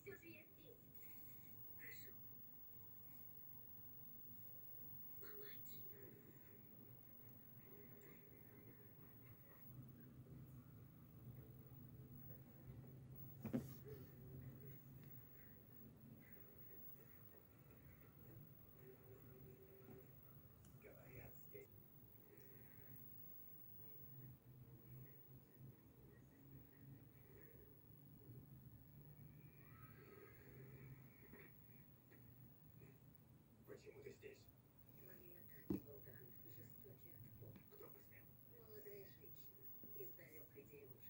все же я здесь. Прошу. Помоги. Говорят, здесь. Почему ты здесь? Твои атаки, Болдан, жестокий отпор. Кто посмел? Молодая женщина из далекой деревушки.